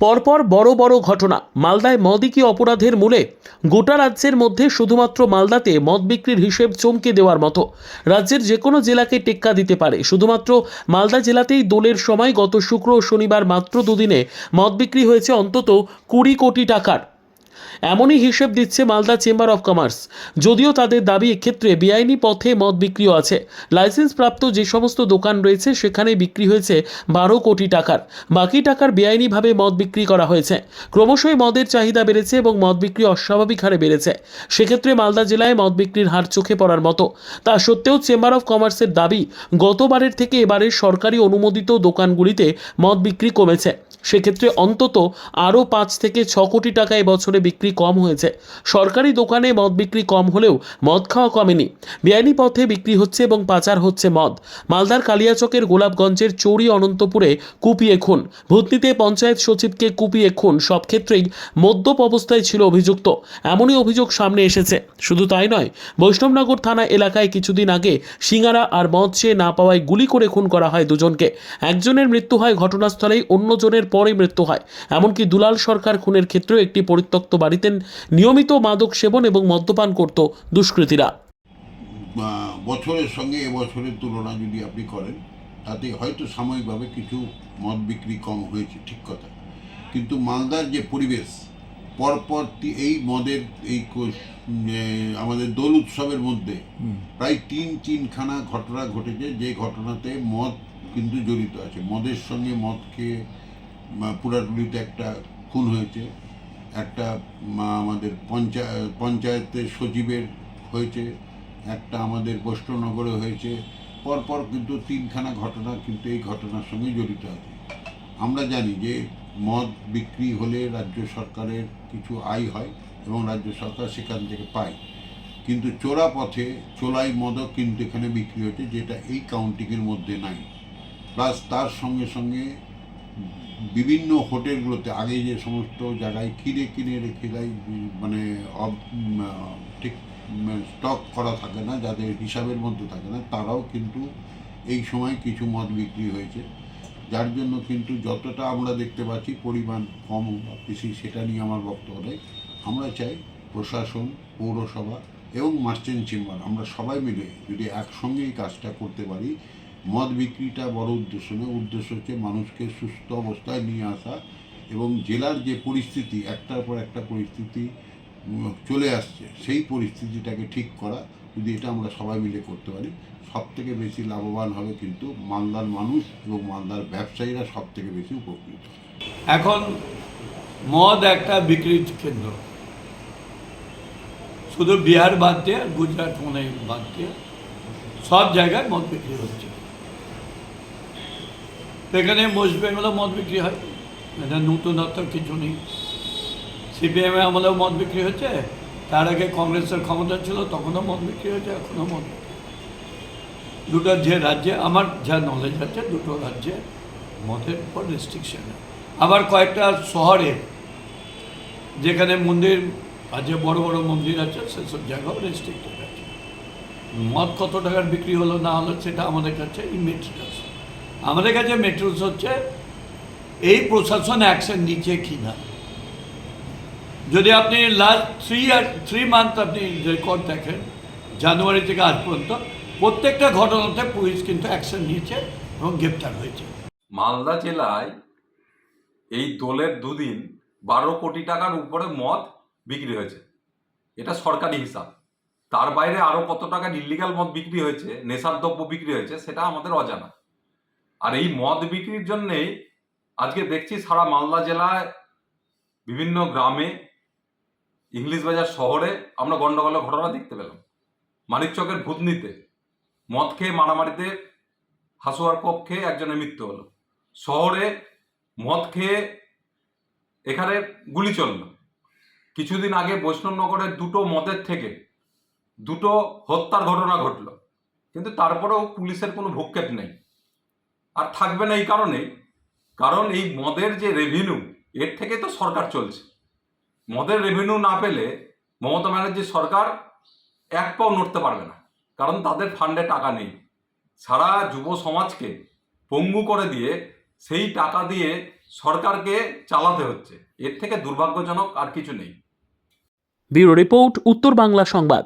পরপর বড় বড় ঘটনা। মালদায় মদই কি অপরাধের মূলে? গোটা রাজ্যের মধ্যে শুধুমাত্র মালদাতে মদ বিক্রির হিসেব চমকে দেওয়ার মতো। রাজ্যের যে কোনো জেলাকে টেক্কা দিতে পারে। শুধুমাত্র মালদা জেলাতেই দোলের সময় গত শুক্র ও শনিবার মাত্র দুদিনে মদ বিক্রি হয়েছে অন্তত 20 কোটি টাকার। এমনই হিসেব দিচ্ছে মালদা চেম্বার অফ কমার্স। যদিও তাদের দাবি এক্ষেত্রে বেআইনি পথে মদ বিক্রিও আছে। লাইসেন্স প্রাপ্ত যে সমস্ত দোকান রয়েছে সেখানে বিক্রি হয়েছে 12 কোটি টাকার। বাকি টাকার বেআইনিভাবে মদ বিক্রি করা হয়েছে। ক্রমশই মদের চাহিদা বেড়েছে এবং মদ বিক্রি অস্বাভাবিক হারে বেড়েছে। সেক্ষেত্রে মালদা জেলায় মদ বিক্রির হার চোখে পড়ার মতো। তা সত্ত্বেও চেম্বার অফ কমার্সের দাবি, গতবারের থেকে এবারের সরকারি অনুমোদিত দোকানগুলিতে মদ বিক্রি কমেছে। সেক্ষেত্রে অন্তত আরও 5 থেকে 6 কোটি টাকা এবছরে বিক্রি কম হয়েছে। সরকারি দোকানে মদ বিক্রি কম হলেও মদ খাওয়া কমেনি। বেআইনি পথে বিক্রি হচ্ছে এবং পাচার হচ্ছে মদ। মালদার কালিয়াচকের গোলাপগঞ্জের চৌরি অনন্তপুরে কুপিয়ে খুন, ভূতনিতে পঞ্চায়েত সচিবকে কুপিয়ে খুন, সব ক্ষেত্রেই মদ্যপ অবস্থায় ছিল অভিযুক্ত। এমনই অভিযোগ সামনে এসেছে। শুধু তাই নয়, বৈষ্ণবনগর থানা এলাকায় কিছুদিন আগে সিঙ্গারা আর মদ চেয়ে না পাওয়ায় গুলি করে খুন করা হয় দুজনকে। একজনের মৃত্যু হয় ঘটনাস্থলেই, অন্যজনের পরে মৃত্যু হয়। এমনকি দুলাল সরকার খুনের ক্ষেত্রেও একটি পরিত্যক্ত বাড়িতে নিয়মিত মাদক সেবন এবং মদ্যপান করত দুষ্কৃতীরা। বছরের সঙ্গে এবছরের তুলনা যদি আপনি করেন, তাতে হয়তো সাময়িকভাবে কিছু মদ বিক্রি কম হয়েছে, ঠিক কথা। কিন্তু মালদার যে পরিবেশ, পরপর এই মদের আমাদের দোল উৎসবের মধ্যে প্রায় তিনখানা ঘটনা ঘটেছে, যে ঘটনাতে মদ কিন্তু জড়িত আছে। মদের সঙ্গে মদ খেয়ে পুরাটুলিতে একটা খুন হয়েছে, একটা আমাদের পঞ্চায়েতের সচিবের হয়েছে, একটা আমাদের বৈষ্ণবনগরে হয়েছে। পরপর কিন্তু তিনখানা ঘটনা কিন্তু এই ঘটনার সঙ্গে জড়িত আছে। আমরা জানি যে মদ বিক্রি হলে রাজ্য সরকারের কিছু আয় হয় এবং রাজ্য সরকার সেখান থেকে পায়, কিন্তু চোরা পথে চোলাই মদও কিন্তু এখানে বিক্রি হচ্ছে, যেটা এই কাউন্টিংয়ের মধ্যে নাই। প্লাস তার সঙ্গে সঙ্গে বিভিন্ন হোটেলগুলোতে আগে যে সমস্ত জায়গায় কিনে রেখে দেয়, মানে ঠিক স্টক করা থাকে না, যাদের হিসাবের মধ্যে থাকে না, তারাও কিন্তু এই সময় কিছু মদ বিক্রি হয়েছে। যার জন্য কিন্তু যতটা আমরা দেখতে পাচ্ছি পরিমাণ কম বেশি, সেটা নিয়ে আমার বক্তব্য নেই। আমরা চাই প্রশাসন, পৌরসভা এবং মার্চেন্ট চেম্বার, আমরা সবাই মিলে যদি একসঙ্গে এই কাজটা করতে পারি। মদ বিক্রিটা বড় উদ্দেশ্য নয়, উদ্দেশ্য হচ্ছে মানুষকে সুস্থ অবস্থায় নিয়ে আসা এবং জেলার যে পরিস্থিতি, একটার পর একটা পরিস্থিতি চলে আসছে, সেই পরিস্থিতিটাকে ঠিক করা। যদি এটা আমরা সবাই মিলে করতে পারি, সব থেকে বেশি লাভবান হবে কিন্তু মালদার মানুষ এবং মালদার ব্যবসায়ীরা সব থেকে বেশি উপকৃত। এখন মদ একটা বিক্রির কেন্দ্র, শুধু বিহার বাদ দিয়ে, গুজরাট মনে বাদ দিয়ে সব জায়গায় মদ বিক্রি হচ্ছে। এখানে ওয়েস্ট বেঙ্গলেও মদ বিক্রি হয়, এটা নতুনত্ব কিছু নেই। সিপিএম আমলেও মদ বিক্রি হচ্ছে, তার আগে কংগ্রেসের ক্ষমতা ছিল তখনও মদ বিক্রি হচ্ছে, এখনও মদ। দুটো যে রাজ্যে আমার যা নলেজ আছে, দুটো রাজ্যে মদের উপর রেস্ট্রিকশন। আবার কয়েকটা শহরে যেখানে মন্দির আছে, বড় বড় মন্দির আছে, সেসব জায়গাও রেস্ট্রিক্টেড আছে। মদ কত টাকার বিক্রি হলো না হলো সেটা আমাদের কাছে ইমেটেরিয়ালস। আমাদের কাছে মেটেরিয়ালস হচ্ছে এই প্রশাসন অ্যাকশন নিচ্ছে কি না। যদি আপনি লাস্ট 3 মান্থ আপনি রেকর্ড দেখেন, জানুয়ারি থেকে আজ পর্যন্ত প্রত্যেকটা ঘটনাতে পুলিশ কিন্তু অ্যাকশন নিয়েছে এবং গ্রেপ্তার হয়েছে। মালদা জেলায় এই দোলের দুদিন 12 কোটি টাকার উপরে মদ বিক্রি হয়েছে, এটা সরকারি হিসাব। তার বাইরে আরও কত টাকার ইলিগাল মদ বিক্রি হয়েছে, নেশার দ্রব্য বিক্রি হয়েছে, সেটা আমাদের অজানা। আর এই মদ বিক্রির জন্যেই আজকে দেখছি সারা মালদা জেলায় বিভিন্ন গ্রামে, ইংলিশ বাজার শহরে আমরা গন্ডগোলের ঘটনা দেখতে পেলাম। মানিকচকের ভূতনিতে মদ খেয়ে মারামারিতে হাসুয়ার কোপ খেয়ে একজনের মৃত্যু হলো। শহরে মদ খেয়ে এখানে গুলি চলল। কিছুদিন আগে বৈষ্ণবনগরের দুটো মদের থেকে দুটো হত্যার ঘটনা ঘটল, কিন্তু তারপরেও পুলিশের কোনো ভ্রুক্ষেপ নেই, আর থাকবে না। এই কারণেই, কারণ এই মদের যে রেভিনিউ, এর থেকে তো সরকার চলছে। মদের রেভিনিউ না পেলে মমতা ব্যানার্জির সরকার এক পাও নড়তে পারবে না, কারণ তাদের ফান্ডে টাকা নেই। সারা যুব সমাজকে পঙ্গু করে দিয়ে সেই টাকা দিয়ে সরকারকে চালাতে হচ্ছে। এর থেকে দুর্ভাগ্যজনক আর কিছু নেই। ব্যুরো রিপোর্ট, উত্তর বাংলা সংবাদ।